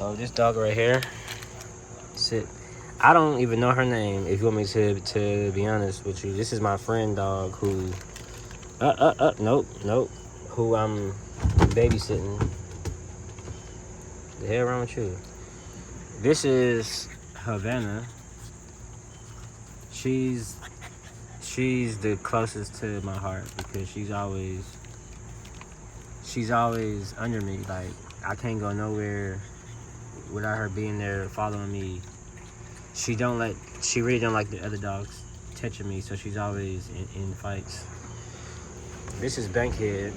So this dog right here, sit. I don't even know her name. If you want me to be honest with you, this is my friend dog who, nope, who I'm babysitting. The hell wrong with you? This is Havana. She's the closest to my heart because she's always under me. Like, I can't go nowhere without her being there following me. She really don't like the other dogs touching me, so she's always in fights. This is Bankhead.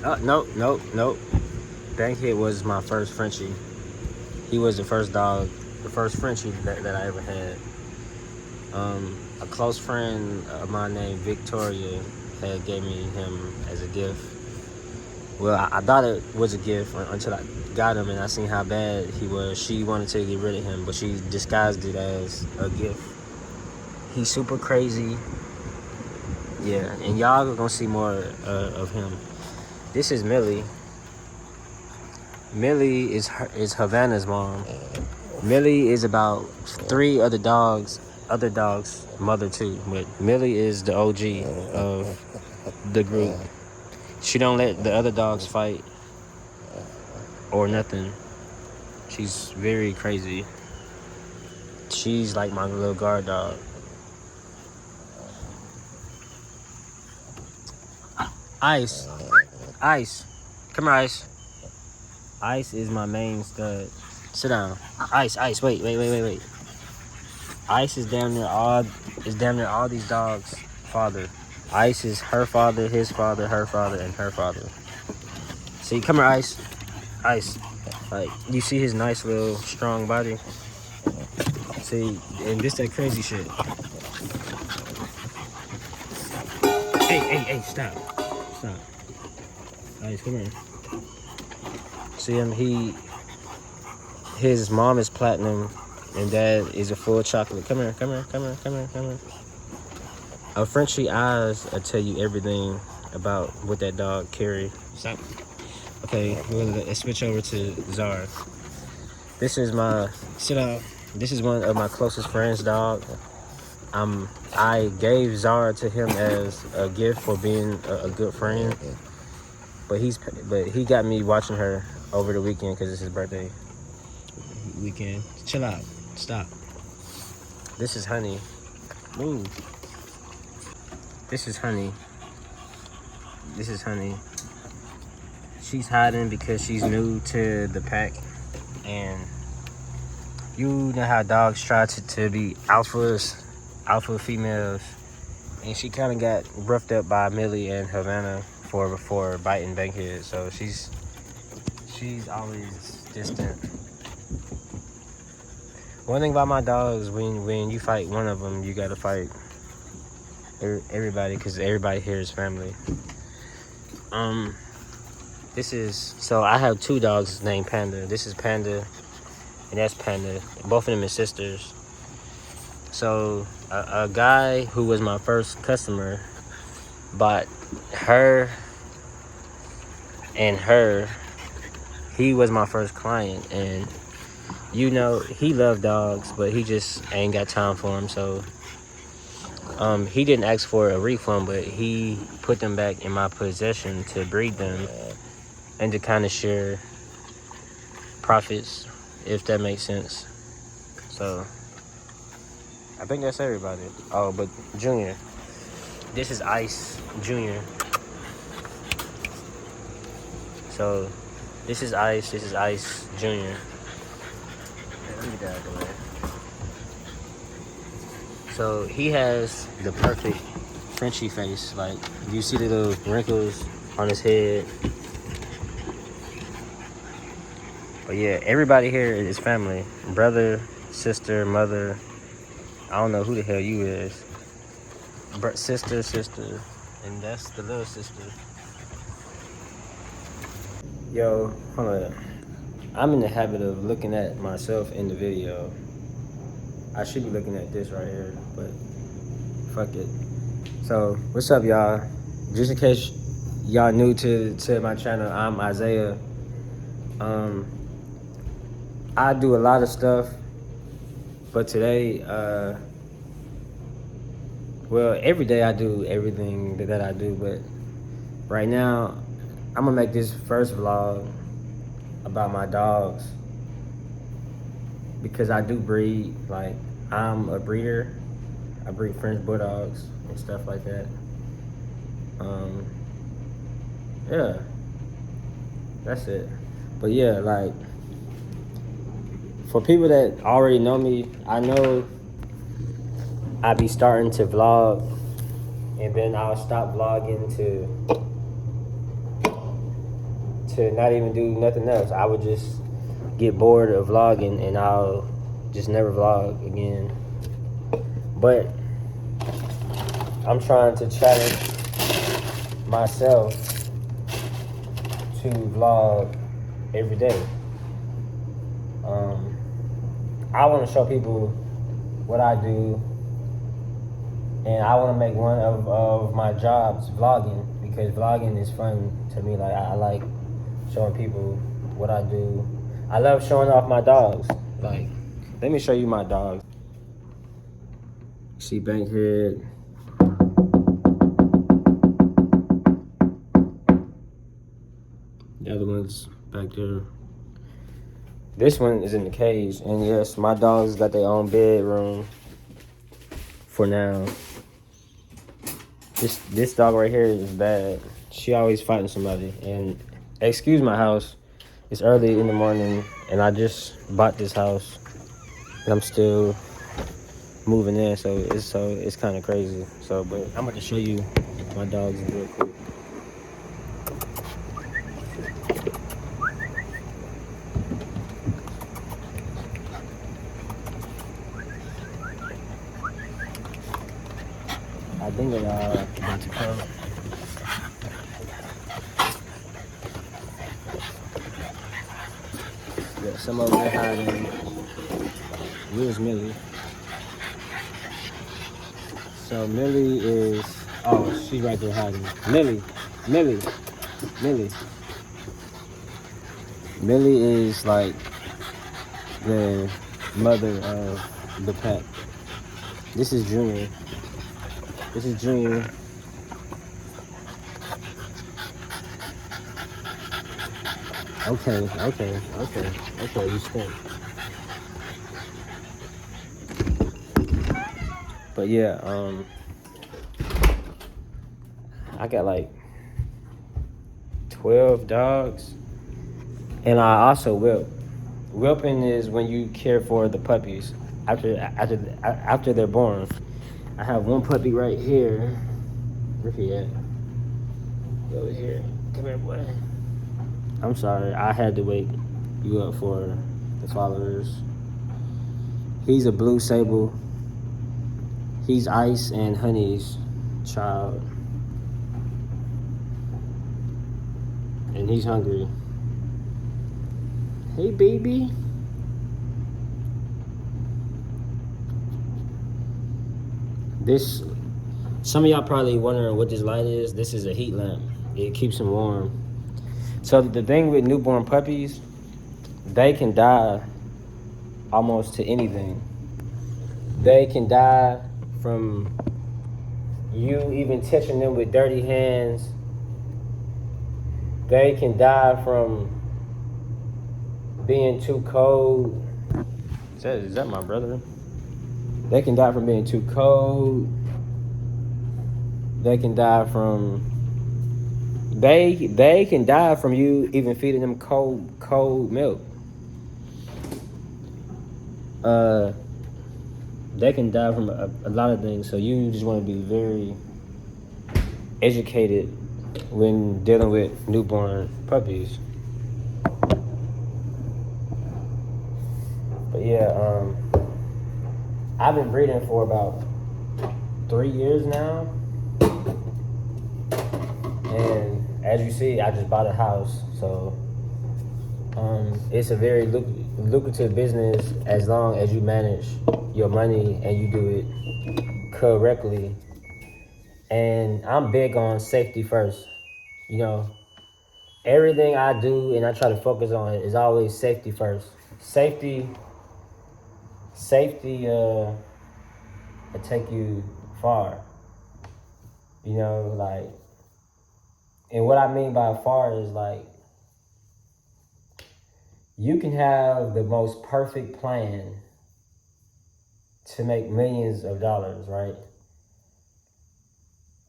Oh, nope. Bankhead was my first Frenchie. He was the first dog, the first Frenchie that I ever had. A close friend of mine named Victoria had gave me him as a gift. Well, I thought it was a gift until I got him and I seen how bad he was. She wanted to get rid of him, but she disguised it as a gift. He's super crazy. Yeah, and y'all are gonna see more of him. This is Millie. Millie is Havana's mom. Millie is about 3 other dogs' mother too, but Millie is the OG of the group. She don't let the other dogs fight or nothing. She's very crazy. She's like my little guard dog. Ice. Come here, Ice. Ice is my main stud. Sit down. Ice, wait. Ice is damn near all these dogs' father. Ice is her father, his father, her father, and her father. See, come here, Ice. Like, you see his nice little strong body? See, and this that crazy shit. Hey, stop. Ice, come here. See him, his mom is platinum and dad is a full chocolate. Come here. A Frenchie eyes will tell you everything about what that dog carry. Stop. Okay, let's switch over to Zara. This is one of my closest friends' dog. I gave Zara to him as a gift for being a good friend. But he got me watching her over the weekend because it's his birthday weekend. Chill out. Stop. This is Honey. Move. This is Honey. She's hiding because she's new to the pack. And you know how dogs try to be alpha females. And she kind of got roughed up by Millie and Havana for biting Bankhead. So she's always distant. One thing about my dogs, when you fight one of them, you gotta fight everybody because everybody here is family. So I have 2 dogs named Panda. This is Panda and that's Panda. Both of them are sisters. So a guy who was my first customer bought her and her. He was my first client, and you know he loved dogs, but he just ain't got time for them. So he didn't ask for a refund, but he put them back in my possession to breed them and to kind of share profits, if that makes sense. So I think that's everybody. Oh, but Junior. This is Ice Junior. So this is Ice Junior. Let me get that out of the way. So he has the perfect Frenchie face. Like, you see the little wrinkles on his head. But yeah, everybody here is family. Brother, sister, mother. I don't know who the hell you is. Sister. And that's the little sister. Yo, hold on. I'm in the habit of looking at myself in the video. I should be looking at this right here, but fuck it. So, what's up, y'all? Just in case y'all new to my channel, I'm Isaiah. I do a lot of stuff, but today, well, every day I do everything that I do, but right now, I'm gonna make this first vlog about my dogs because I do breed. Like, I'm a breeder. I breed French Bulldogs and stuff like that. Yeah, that's it. But yeah, like, for people that already know me, I know I be starting to vlog and then I'll stop vlogging to not even do nothing else. I would just get bored of vlogging and I'll just never vlog again. But I'm trying to challenge myself to vlog every day. I want to show people what I do, and I want to make one of my jobs vlogging, because vlogging is fun to me. Like, I like showing people what I do. I love showing off my dogs. Like, let me show you my dogs. See Bankhead. The other one's back there. This one is in the cage, and yes, my dogs got their own bedroom for now. This dog right here is bad. She always fighting somebody. And excuse my house. It's early in the morning, and I just bought this house, and I'm still moving in, so it's kind of crazy. So, but I'm about to show you my dogs real quick. I think they are about to come. Yeah, some of them are hiding. Where's Millie? So Millie is, oh, she's right there hiding. Millie. Millie is like the mother of the pack. This is Junior. Okay, you stink. But yeah, I got like 12 dogs, and I also whip. Whelping is when you care for the puppies after they're born. I have one puppy right here. Where he at? Over here. Come here, boy. I'm sorry, I had to wake you up for the followers. He's a blue sable. He's Ice and Honey's child. And he's hungry. Hey, baby. Some of y'all probably wondering what this light is. This is a heat lamp. It keeps them warm. So the thing with newborn puppies, they can die almost to anything. They can die from you even touching them with dirty hands. They can die from being too cold. Is that my brother? They can die from being too cold. They can die from they can die from you even feeding them cold milk. They can die from a lot of things. So you just want to be very educated when dealing with newborn puppies. But yeah, I've been breeding for about 3 years now. And as you see, I just bought a house. So it's a very lucrative business as long as you manage your money and you do it correctly. And I'm big on safety first. You know, everything I do and I try to focus on is always safety first. safety, safety, will take you far. You know, like, and what I mean by far is like, you can have the most perfect plan to make millions of dollars, right?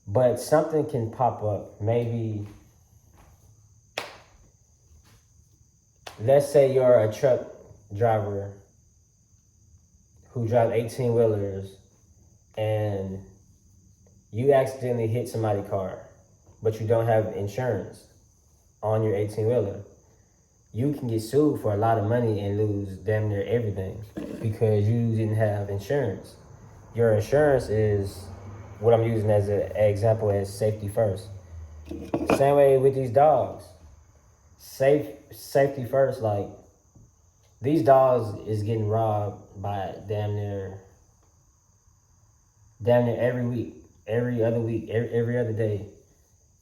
But something can pop up. Maybe, let's say you're a truck driver who drives 18 wheelers and you accidentally hit somebody's car, but you don't have insurance on your 18 wheeler. You can get sued for a lot of money and lose damn near everything because you didn't have insurance. Your insurance is what I'm using as an example as safety first. Same way with these dogs. Safety first, like these dogs is getting robbed by damn near every week, every other week, every other day.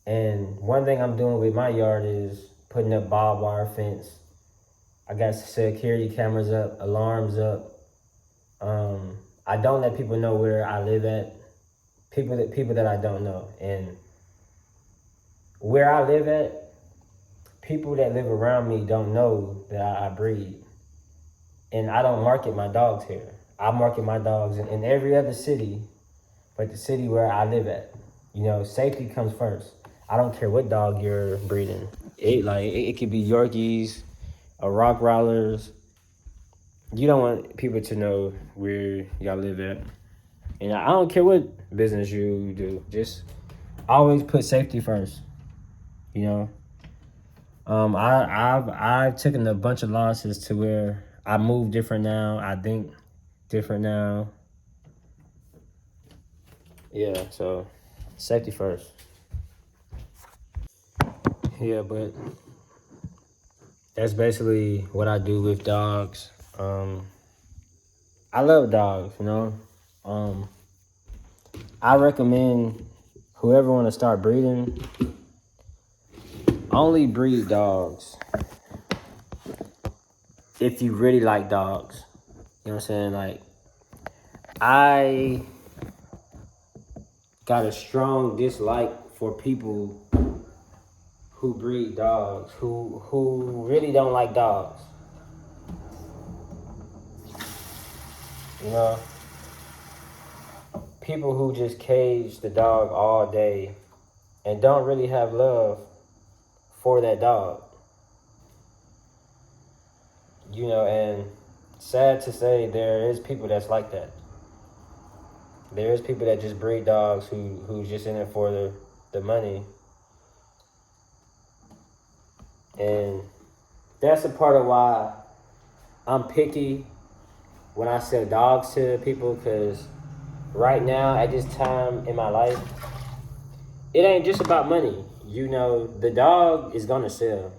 And one thing I'm doing with my yard is putting up barbed wire fence. I got security cameras up, alarms up. I don't let people know where I live at. People that I don't know. And where I live at, people that live around me don't know that I breed. And I don't market my dogs here. I market my dogs in every other city, but the city where I live at. You know, safety comes first. I don't care what dog you're breeding. It could be Yorkies, or Rottweilers. You don't want people to know where y'all live at. And I don't care what business you do. Just always put safety first. You know. I've taken a bunch of losses to where I move different now. I think different now. Yeah, so safety first. Yeah, but that's basically what I do with dogs. I love dogs, you know. I recommend whoever want to start breeding, only breed dogs if you really like dogs. You know what I'm saying? Like, I got a strong dislike for people who breed dogs, who really don't like dogs. You know? People who just cage the dog all day and don't really have love for that dog. You know, and sad to say, there is people that's like that. There is people that just breed dogs who's just in it for the money. And that's a part of why I'm picky when I sell dogs to people, because right now, at this time in my life, it ain't just about money. You know, the dog is gonna sell.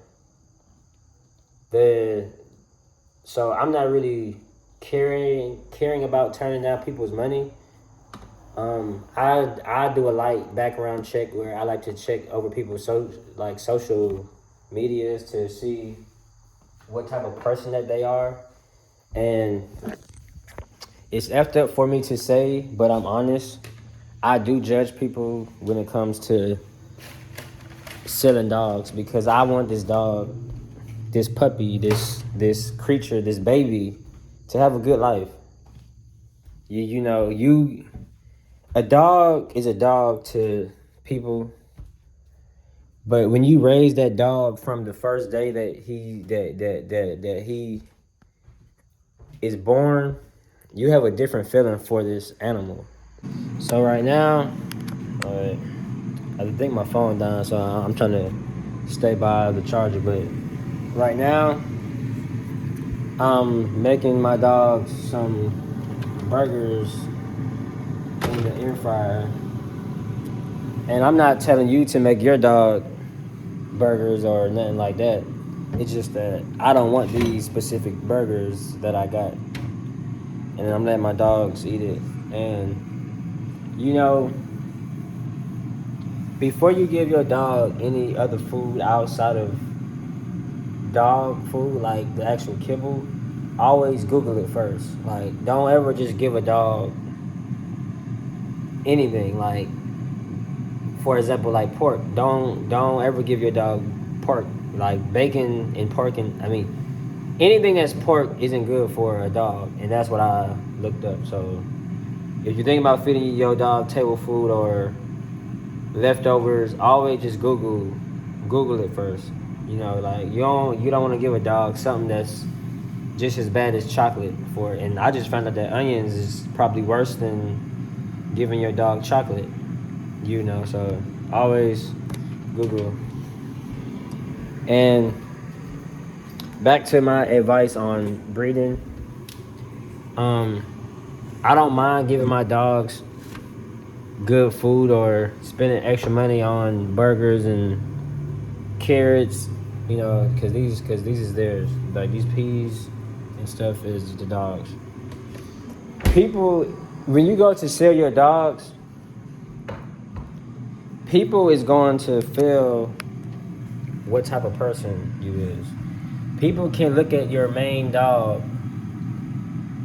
So I'm not really caring about turning down people's money. I do a light background check where I like to check over people's social medias to see what type of person that they are. And it's effed up for me to say, but I'm honest. I do judge people when it comes to selling dogs, because I want this dog, this puppy, this creature, this baby to have a good life. A dog is a dog to people, but when you raise that dog from the first day that he is born, you have a different feeling for this animal. So right now, I think my phone down, so I'm trying to stay by the charger. But right now, I'm making my dogs some burgers in the air fryer. And I'm not telling you to make your dog burgers or nothing like that. It's just that I don't want these specific burgers that I got. And I'm letting my dogs eat it. And, you know, before you give your dog any other food outside of dog food, like the actual kibble, always Google it first. Like, don't ever just give a dog anything. Like, for example, like pork. Don't ever give your dog pork. Like bacon and pork, and I mean anything that's pork isn't good for a dog, and that's what I looked up. So if you're thinking about feeding your dog table food or leftovers, always just Google it first. You know, like you don't want to give a dog something that's just as bad as chocolate for it. And I just found out that onions is probably worse than giving your dog chocolate. You know, so always Google. And back to my advice on breeding. I don't mind giving my dogs good food or spending extra money on burgers and carrots, you know, because these is theirs. Like these peas and stuff is the dogs. People, when you go to sell your dogs, people is going to feel what type of person you is. People can look at your main dog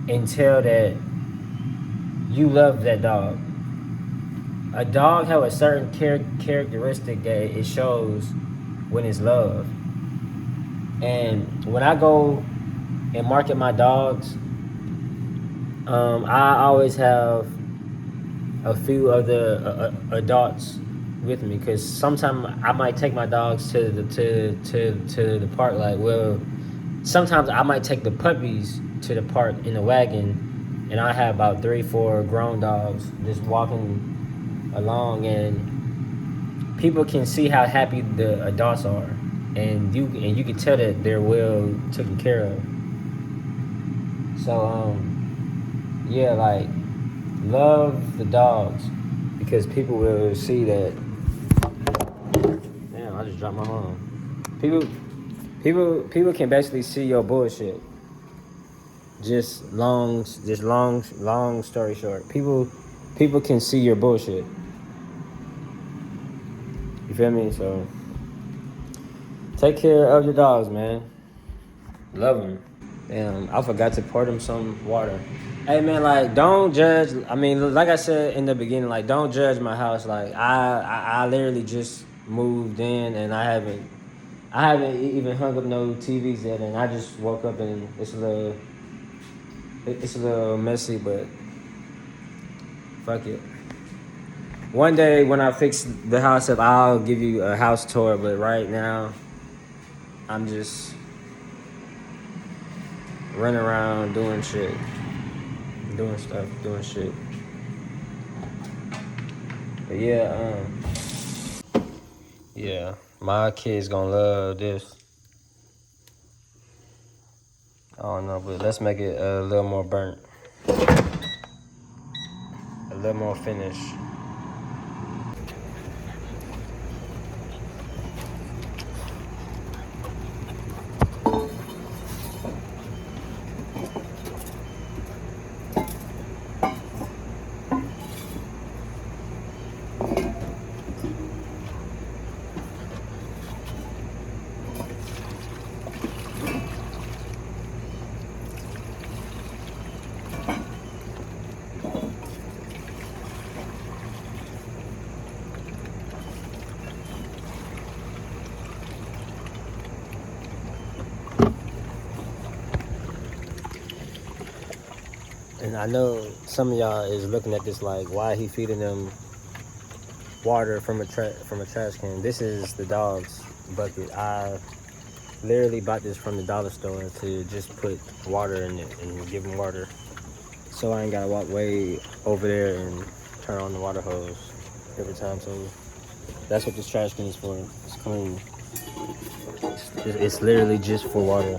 and tell that you love that dog. A dog have a certain characteristic that it shows when it's love. And when I go and market my dogs, I always have a few of the adults with me, because sometimes I might take my dogs to the park. Like, well, sometimes I might take the puppies to the park in a wagon, and I have about 3-4 grown dogs just walking along, and people can see how happy the adults are, and you can tell that they're well taken care of. So yeah, like, love the dogs, because people will see that. Damn, I just dropped my phone. People can basically see your bullshit. Just long story short, people can see your bullshit. You feel me? So take care of your dogs, man. Love them. Damn, I forgot to pour them some water. Hey man, like, don't judge. I mean, like I said in the beginning, like, don't judge my house. Like, I literally just moved in, and I haven't even hung up no TVs yet, and I just woke up, and it's a little messy, but fuck it. One day when I fix the house up, I'll give you a house tour. But right now, I'm just running around doing shit. Doing stuff, doing shit. But yeah, my kids gonna love this. I don't know, but let's make it a little more burnt. A little more finished. And I know some of y'all is looking at this like, why he feeding them water from a trash can. This is the dog's bucket. I literally bought this from the dollar store to just put water in it and give them water, so I ain't gotta walk way over there and turn on the water hose every time. So that's what this trash can is for. It's clean. It's literally just for water.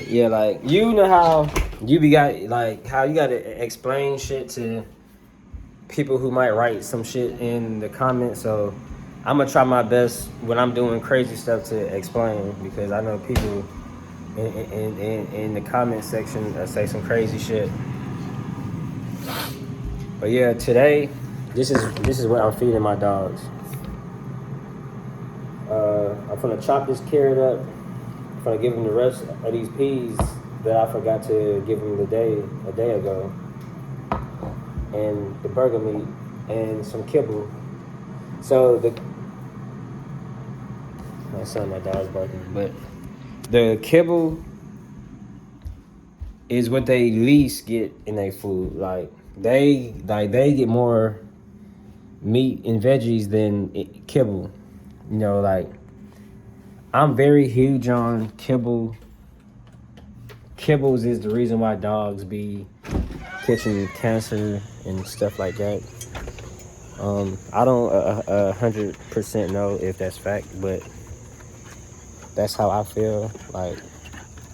Yeah, like, you know how how you gotta explain shit to people who might write some shit in the comments. So I'm gonna try my best when I'm doing crazy stuff to explain, because I know people in the comment section say some crazy shit. But yeah, today this is what I'm feeding my dogs. I'm gonna chop this carrot up. gonna give him the rest of these peas that I forgot to give him a day ago, and the burger meat and some kibble. So my dog's barking, but the kibble is what they least get in their food. Like they get more meat and veggies than kibble. You know, like I'm very huge on kibble. Kibbles is the reason why dogs be catching cancer and stuff like that. I don't 100% know if that's fact, but that's how I feel. Like,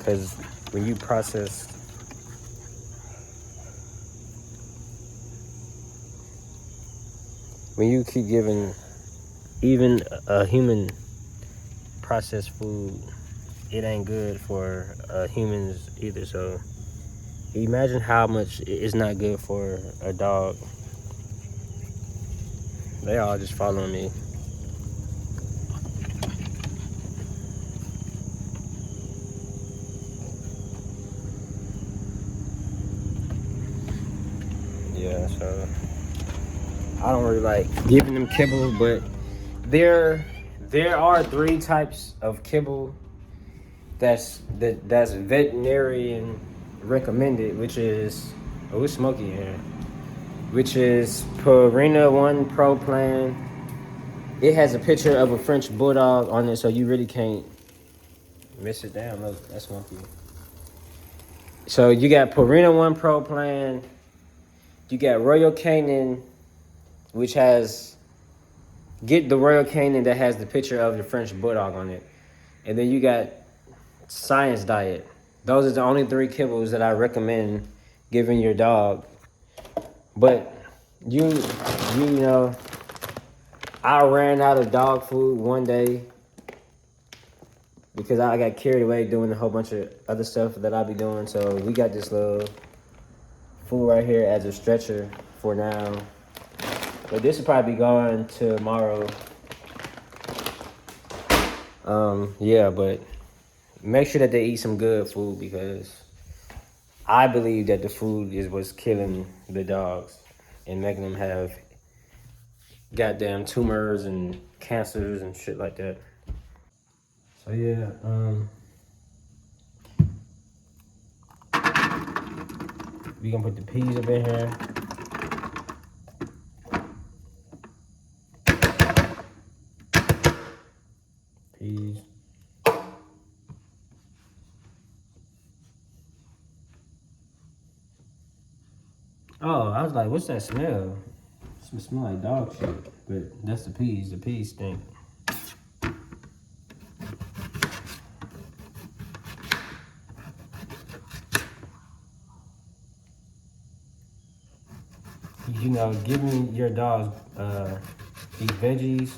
cause when you process, when you keep giving even a human processed food, it ain't good for humans either. So imagine how much it's not good for a dog. They all just following me. Yeah, so I don't really like giving them kibble, but there are 3 types of kibble that's veterinarian recommended, which is it's smoky in here, which is Purina One Pro Plan. It has a picture of a French Bulldog on it, so you really can't miss it. Damn, look, that's smoky. So you got Purina One Pro Plan. You got Royal Canin, which has get the Royal Canin that has the picture of the French Bulldog on it, and then you got Science Diet. Those are the only 3 kibbles that I recommend giving your dog. But you know, I ran out of dog food one day because I got carried away doing a whole bunch of other stuff that I be doing. So we got this little food right here as a stretcher for now. But this will probably be gone tomorrow. Yeah, but make sure that they eat some good food, because I believe that the food is what's killing the dogs and making them have goddamn tumors and cancers and shit like that. So yeah, we gonna put the peas up in here. Peas. Oh, I was like, what's that smell? It smell like dog shit, but that's the peas. The peas stink. You know, giving your dogs these veggies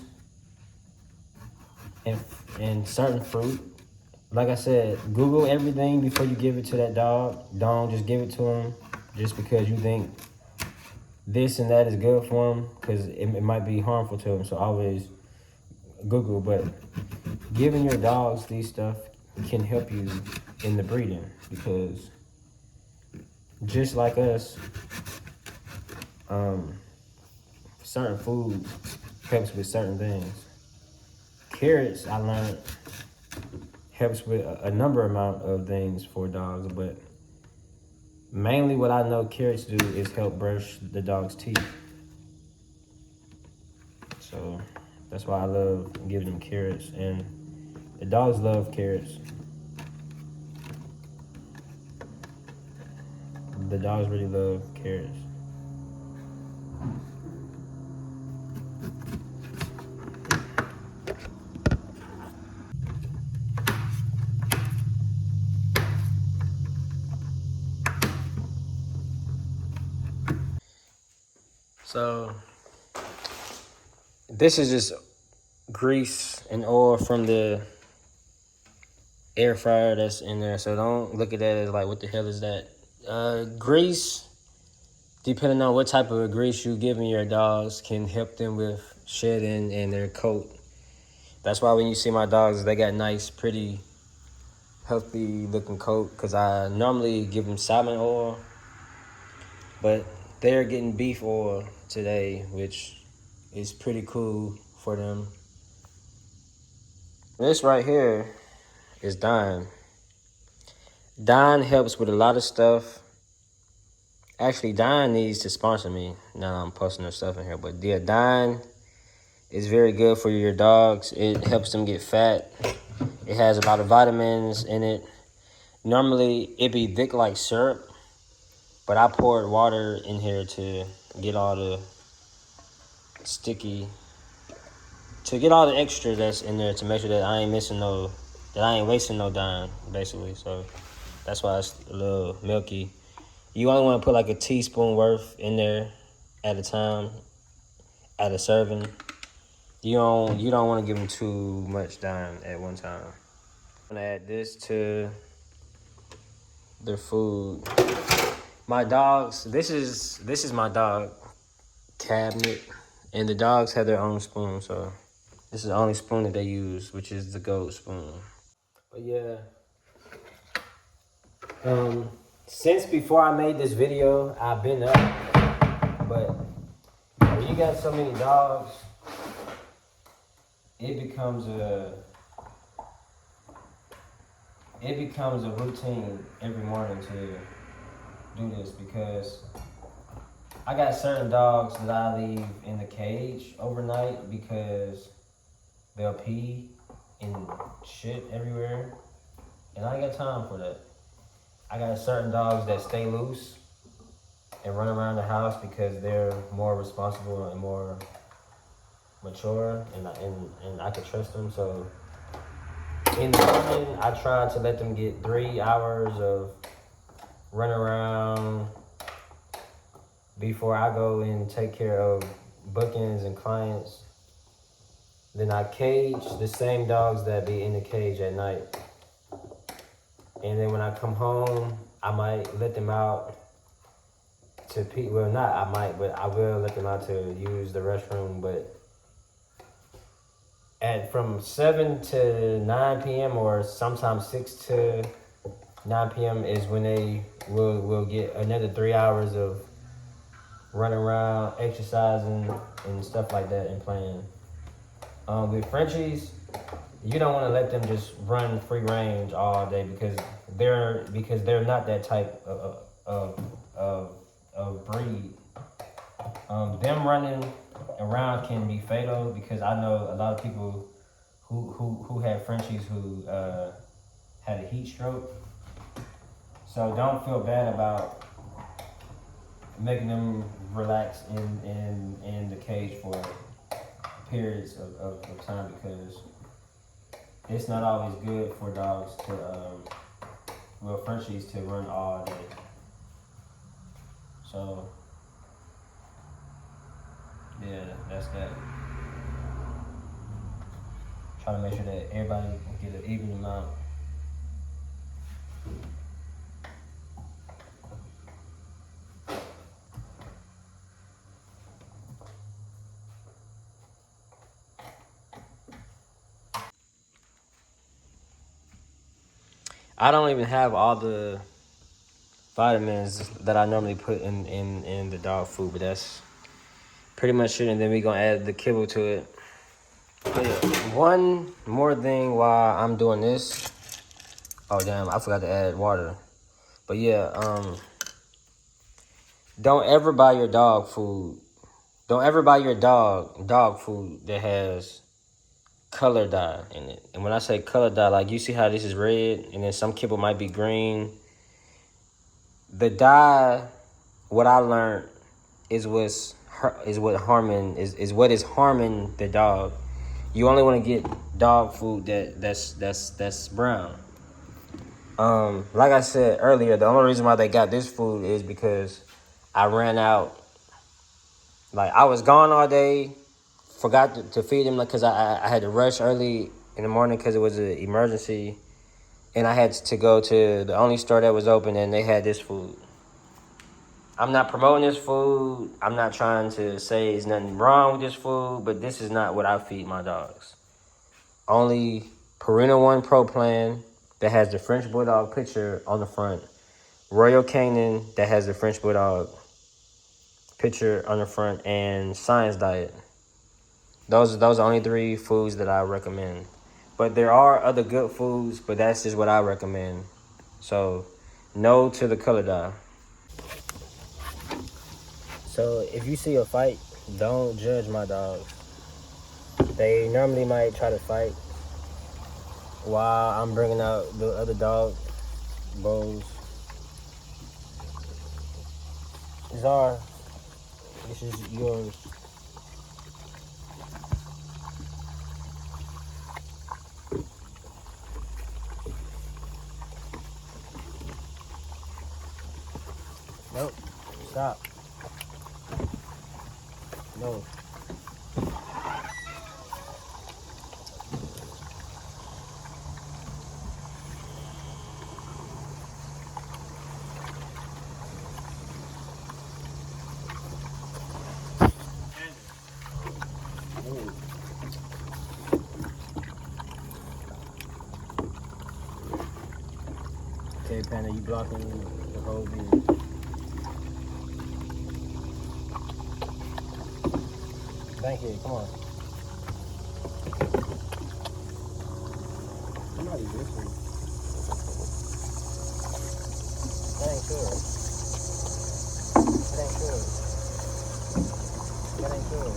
and certain fruit. Like I said, Google everything before you give it to that dog. Don't just give it to him just because you think this and that is good for him, because it might be harmful to him. So always Google. But giving your dogs these stuff can help you in the breeding, because just like us, certain food helps with certain things. Carrots, I learned, helps with a number amount of things for dogs, but mainly what I know carrots do is help brush the dog's teeth. So that's why I love giving them carrots, and the dogs love carrots. The dogs really love carrots. So this is just grease and oil from the air fryer that's in there. So don't look at that as like, what the hell is that? Grease, depending on what type of grease you giving your dogs, can help them with shedding and their coat. That's why when you see my dogs, they got nice, pretty healthy looking coat because I normally give them salmon oil, but they're getting beef oil today, which is pretty cool for them. This right here is Dine. Dine helps with a lot of stuff. Actually, Dine needs to sponsor me. Now I'm posting their stuff in here, but yeah, Dine is very good for your dogs. It helps them get fat. It has a lot of vitamins in it. Normally, it be thick like syrup, but I poured water in here to get all the sticky, to get all the extra that's in there to make sure that I ain't missing no, that I ain't wasting no Dime, basically. So that's why it's a little milky. You only want to put like a teaspoon worth in there at a time, at a serving. You don't want to give them too much Dime at one time. I'm gonna add this to their food. My dogs, this is my dog cabinet, and the dogs have their own spoon, so this is the only spoon that they use, which is the goat spoon. But yeah, since before I made this video, I've been up, but when you got so many dogs, it becomes a routine every morning to do this, because I got certain dogs that I leave in the cage overnight because they'll pee and shit everywhere, and I ain't got time for that. I got certain dogs that stay loose and run around the house because they're more responsible and more mature, and I can trust them. So in the morning, I try to let them get 3 hours of run around before I go and take care of bookings and clients. Then I cage the same dogs that be in the cage at night. And then when I come home, I might let them out to pee. Well, not I might, but I will let them out to use the restroom. But from 7 to 9 p.m. or sometimes 6 to 9 p.m. is when they will get another 3 hours of running around, exercising, and stuff like that, and playing. With Frenchies, you don't want to let them just run free range all day because they're not that type of breed. Them running around can be fatal because I know a lot of people who had Frenchies who had a heat stroke. So don't feel bad about making them relax in the cage for periods of time, because it's not always good for dogs to, Frenchies to run all day. So, yeah, that's that. Try to make sure that everybody get an even amount. I don't even have all the vitamins that I normally put in the dog food, but that's pretty much it. And then we're gonna add the kibble to it. But yeah, one more thing while I'm doing this. Oh damn, I forgot to add water. But yeah, don't ever buy your dog food. Don't ever buy your dog food that has color dye in it. And when I say color dye, like you see how this is red and then some kibble might be green. The dye, what I learned is what is harming the dog. You only want to get dog food that's brown. Like I said earlier, the only reason why they got this food is because I ran out. Like I was gone all day, forgot to feed him, like, cause I had to rush early in the morning because it was an emergency, and I had to go to the only store that was open, and they had this food. I'm not promoting this food. I'm not trying to say there's nothing wrong with this food, but this is not what I feed my dogs. Only Purina One Pro Plan, that has the French Bulldog picture on the front. Royal Canin that has the French Bulldog picture on the front, and Science Diet. Those are only 3 foods that I recommend. But there are other good foods, but that's just what I recommend. So, no to the color dye. So, if you see a fight, don't judge my dogs. They normally might try to fight while I'm bringing out the other dog, Bose. Czar, this is yours. Nope. Stop. No. Okay, Panda, you blocking the whole view. Thank you. Come on. Somebody whispering. That ain't good. That ain't good. That ain't good.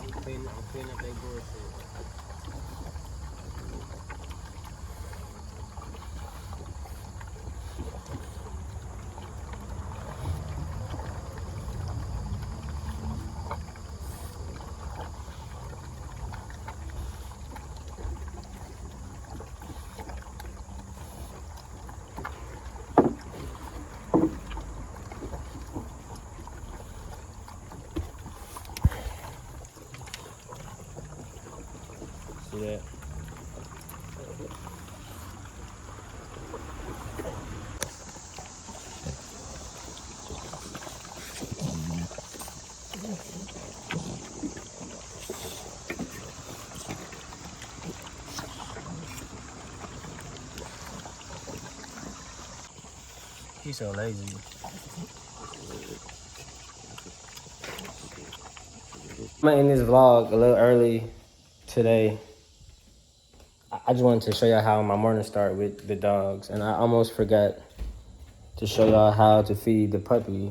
I'm cleaning up that bullshit. See that? He's so lazy. I'm gonna end this vlog a little early today. I just wanted to show y'all how my morning start with the dogs, and I almost forgot to show y'all how to feed the puppy.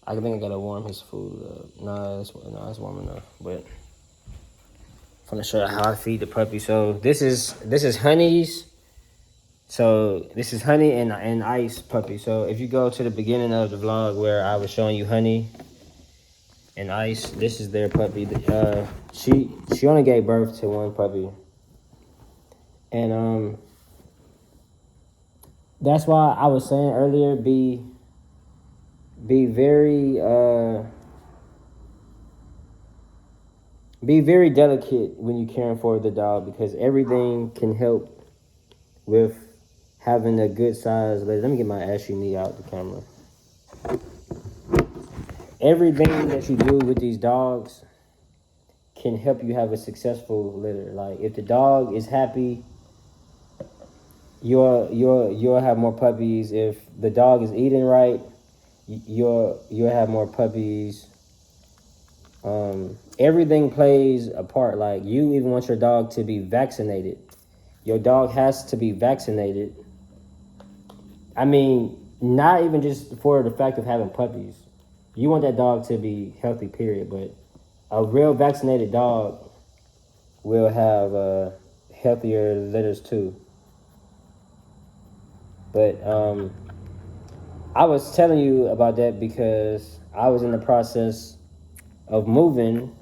I think I gotta warm his food up. Nah, it's warm enough. But I'm gonna show you how I feed the puppy. So this is Honey's. So this is Honey and Ice puppy. So if you go to the beginning of the vlog where I was showing you Honey and Ice, this is their puppy. She only gave birth to 1 puppy, and that's why I was saying earlier, be very delicate when you're caring for the dog, because everything can help with having a good size litter. Let me get my ashy knee out the camera. Everything that you do with these dogs can help you have a successful litter. Like if the dog is happy, you'll have more puppies. If the dog is eating right, you'll have more puppies. Everything plays a part. Like you even want your dog to be vaccinated. Your dog has to be vaccinated. I mean, not even just for the fact of having puppies. You want that dog to be healthy, period. But a real vaccinated dog will have healthier litters too. But I was telling you about that because I was in the process of moving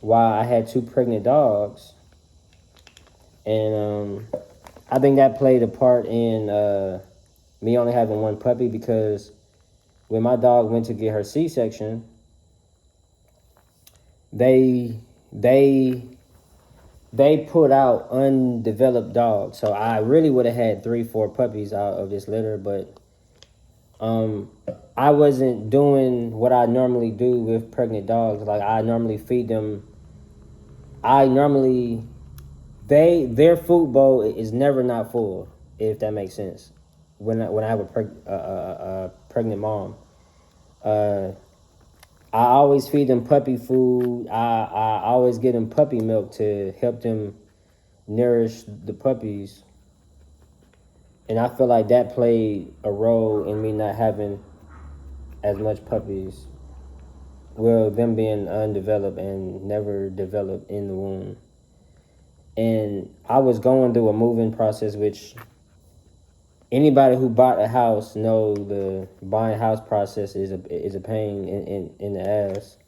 while I had 2 pregnant dogs, and I think that played a part in me only having 1 puppy, because when my dog went to get her C-section, they put out undeveloped dogs. So I really would have had 3-4 puppies out of this litter, but I wasn't doing what I normally do with pregnant dogs. Like, I normally feed them. Their food bowl is never not full, if that makes sense. When I have a pregnant mom, I always feed them puppy food. I always give them puppy milk to help them nourish the puppies. And I feel like that played a role in me not having as much puppies. Well, them being undeveloped and never developed in the womb. And I was going through a moving process, which anybody who bought a house know the buying house process is a pain in the ass.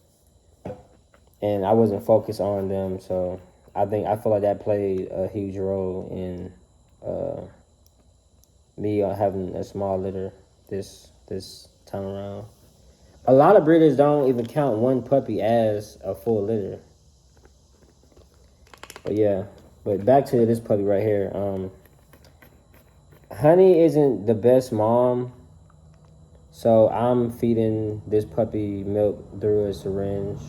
And I wasn't focused on them, so I feel like that played a huge role in me having a small litter this time around. A lot of breeders don't even count 1 puppy as a full litter. But yeah, but back to this puppy right here. Honey isn't the best mom, so I'm feeding this puppy milk through a syringe.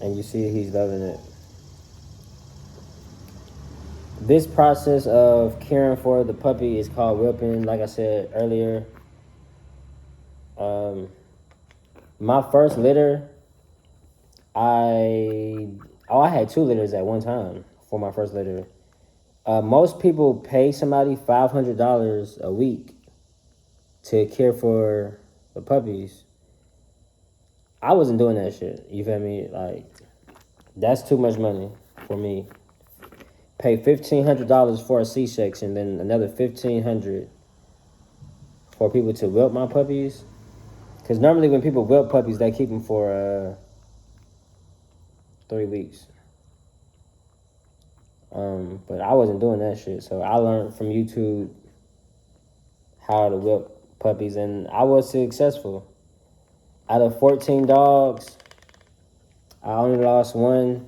And you see he's loving it. This process of caring for the puppy is called whelping, like I said earlier. My first litter, I had 2 litters at one time for my first litter. Most people pay somebody $500 a week to care for the puppies. I wasn't doing that shit. You feel me? Like, that's too much money for me. Pay $1,500 for a C-section, then another $1,500 for people to whelp my puppies. Because normally when people whelp puppies, they keep them for 3 weeks. But I wasn't doing that shit, so I learned from YouTube how to whelp puppies, and I was successful. Out of 14 dogs, I only lost 1.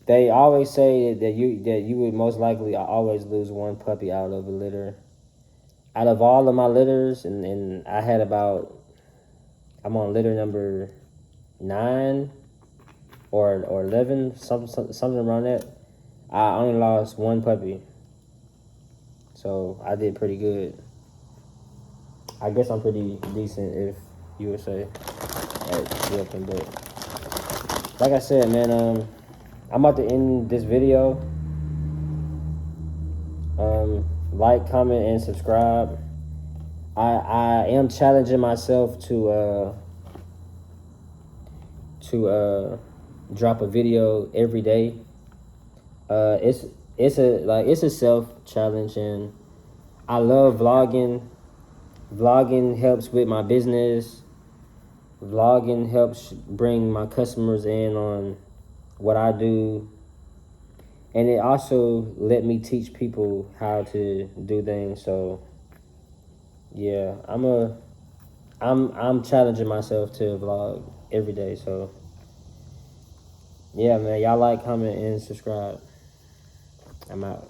They always say that you would most likely always lose 1 puppy out of a litter. Out of all of my litters, and I had I'm on litter number 9 or 11, something around that. I only lost 1 puppy, so I did pretty good. I guess I'm pretty decent, if you would say, at whelping. But like I said, man, I'm about to end this video. Like, comment, and subscribe. I am challenging myself to drop a video every day. It's a self challenge, and I love vlogging. Vlogging helps with my business. Vlogging helps bring my customers in on what I do, and it also let me teach people how to do things. So yeah, I'm challenging myself to vlog every day. So yeah, man, y'all like, comment, and subscribe. I'm out.